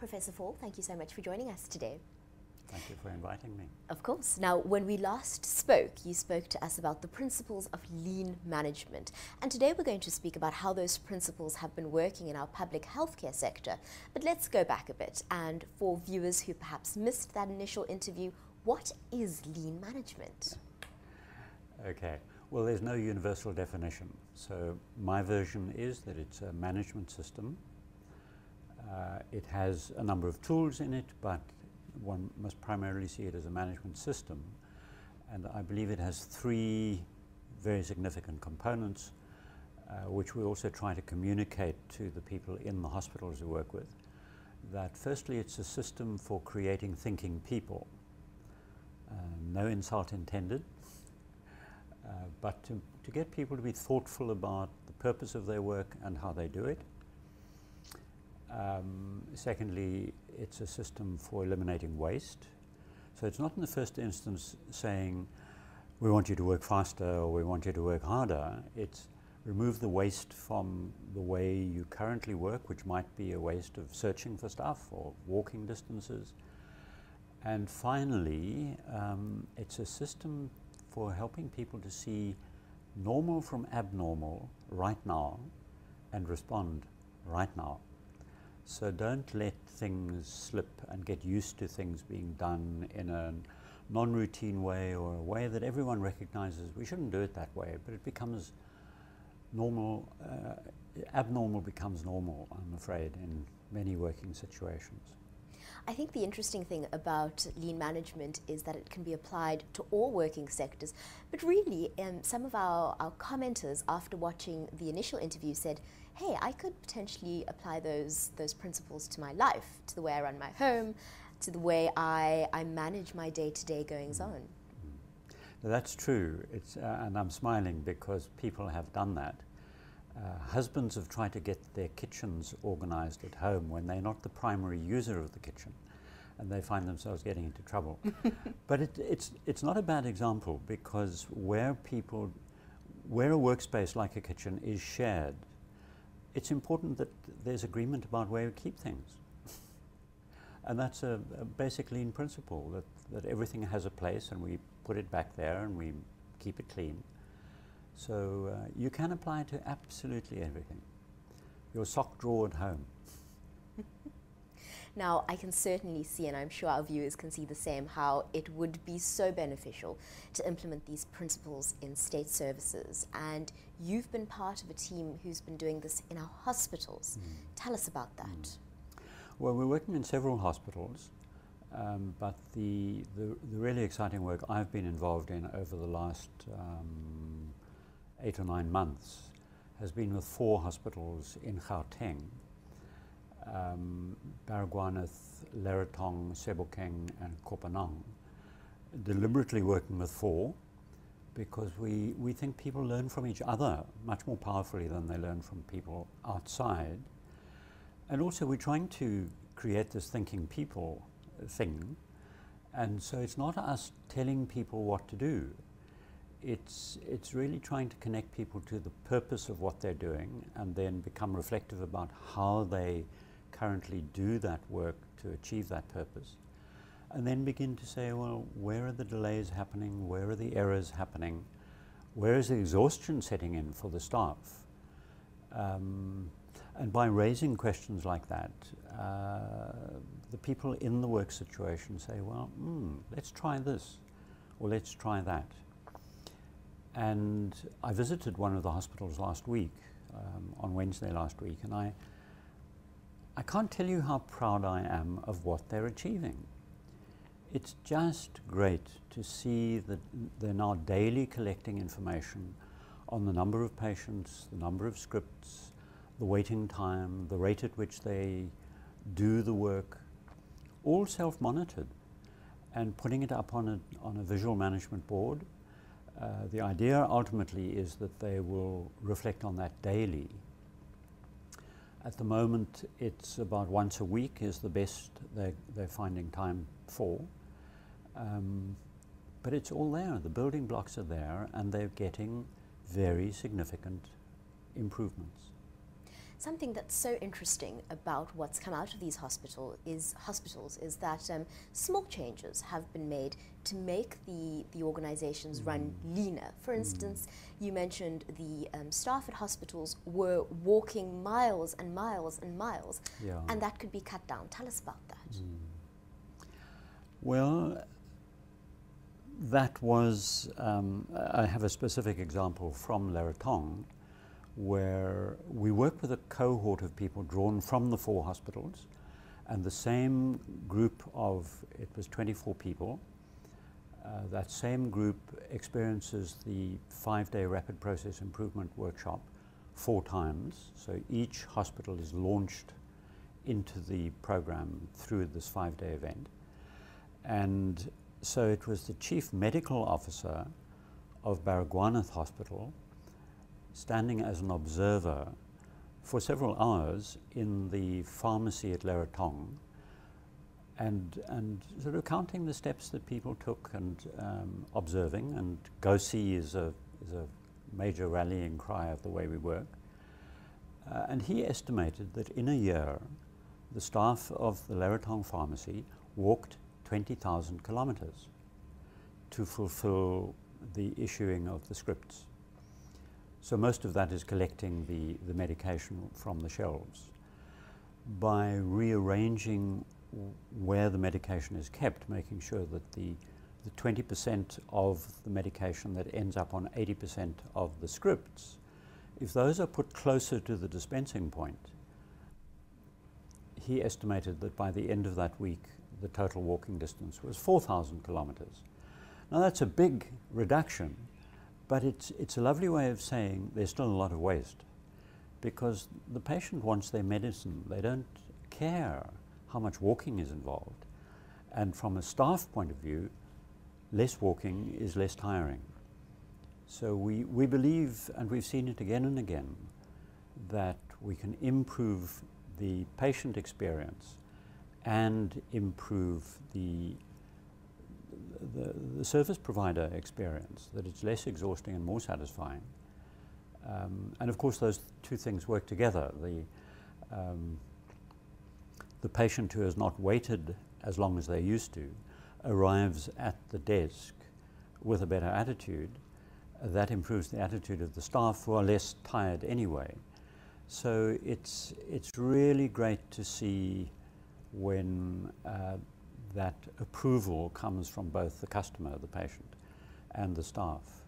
Professor Fall, thank you so much for joining us today. Thank you for inviting me. Of course. Now, when we last spoke, you spoke to us about the principles of lean management. And today we're going to speak about how those principles have been working in our public healthcare sector. But let's go back a bit. And for viewers who perhaps missed that initial interview, what is lean management? Okay. Well, there's no universal definition. So my version is that it's a management system. It has a number of tools in it, but one must primarily see it as a management system. And I believe it has three very significant components, which we also try to communicate to the people in the hospitals we work with. That firstly, it's a system for creating thinking people. No insult intended, but to get people to be thoughtful about the purpose of their work and how they do it. Secondly, it's a system for eliminating waste. So it's not in the first instance saying, we want you to work faster or we want you to work harder. It's remove the waste from the way you currently work, which might be a waste of searching for stuff or walking distances. And finally, it's a system for helping people to see normal from abnormal right now and respond right now. So don't let things slip and get used to things being done in a non-routine way or a way that everyone recognizes we shouldn't do it that way, but it becomes normal, abnormal becomes normal, I'm afraid, in many working situations. I think the interesting thing about lean management is that it can be applied to all working sectors, but really some of our commenters after watching the initial interview said, hey, I could potentially apply those principles to my life, to the way I run my home, to the way I manage my day-to-day goings-on. That's true, and I'm smiling because people have done that. Husbands have tried to get their kitchens organized at home when they're not the primary user of the kitchen, and they find themselves getting into trouble. But it's not a bad example, because where a workspace like a kitchen is shared, it's important that there's agreement about where we keep things. And that's a basic lean principle, that everything has a place and we put it back there and we keep it clean. So you can apply it to absolutely everything. Your sock drawer at home. Now, I can certainly see, and I'm sure our viewers can see the same, how it would be so beneficial to implement these principles in state services. And you've been part of a team who's been doing this in our hospitals. Tell us about that. Well, we're working in several hospitals, but the really exciting work I've been involved in over the last 8 or 9 months has been with 4 hospitals in Gauteng. Baragwanath, Leratong, Sebokeng and Kopanang, deliberately working with 4 because we think people learn from each other much more powerfully than they learn from people outside. And also we're trying to create this thinking people thing, and so it's not us telling people what to do. It's really trying to connect people to the purpose of what they're doing and then become reflective about how they currently do that work to achieve that purpose. And then begin to say, well, where are the delays happening? Where are the errors happening? Where is the exhaustion setting in for the staff? And by raising questions like that, the people in the work situation say, well, let's try this, or let's try that. And I visited one of the hospitals last week, on Wednesday last week, and I can't tell you how proud I am of what they're achieving. It's just great to see that they're now daily collecting information on the number of patients, the number of scripts, the waiting time, the rate at which they do the work, all self-monitored, and putting it up on a visual management board. The idea ultimately is that they will reflect on that daily. At the moment, it's about once a week is the best they're finding time for. But it's all there. The building blocks are there, and they're getting very significant improvements. something that's so interesting about what's come out of these hospitals is that small changes have been made to make the organizations run leaner. For instance, you mentioned the staff at hospitals were walking miles and miles and miles, and that could be cut down. Tell us about that. Well, that was, I have a specific example from Leratong, where we worked with a cohort of people drawn from the 4 hospitals, and the same group of, it was 24 people, that same group experiences the 5-day rapid process improvement workshop 4 times. So each hospital is launched into the program through this 5-day event. And so it was the chief medical officer of Baragwanath Hospital standing as an observer for several hours in the pharmacy at Leratong, and sort of counting the steps that people took and observing. And go see is a major rallying cry of the way we work. And he estimated that in a year, the staff of the Leratong pharmacy walked 20,000 kilometers to fulfill the issuing of the scripts. So most of that is collecting the medication from the shelves. By rearranging where the medication is kept, making sure that the 20% of the medication that ends up on 80% of the scripts, if those are put closer to the dispensing point, he estimated that by the end of that week, the total walking distance was 4,000 kilometers. Now that's a big reduction, but it's a lovely way of saying there's still a lot of waste, because the patient wants their medicine. They don't care how much walking is involved. And from a staff point of view, less walking is less tiring. So we believe, and we've seen it again and again, that we can improve the patient experience and improve the service provider experience, that it's less exhausting and more satisfying. And of course those 2 things work together. The patient who has not waited as long as they used to arrives at the desk with a better attitude. That improves the attitude of the staff, who are less tired anyway. So it's really great to see when that approval comes from both the customer, the patient, and the staff.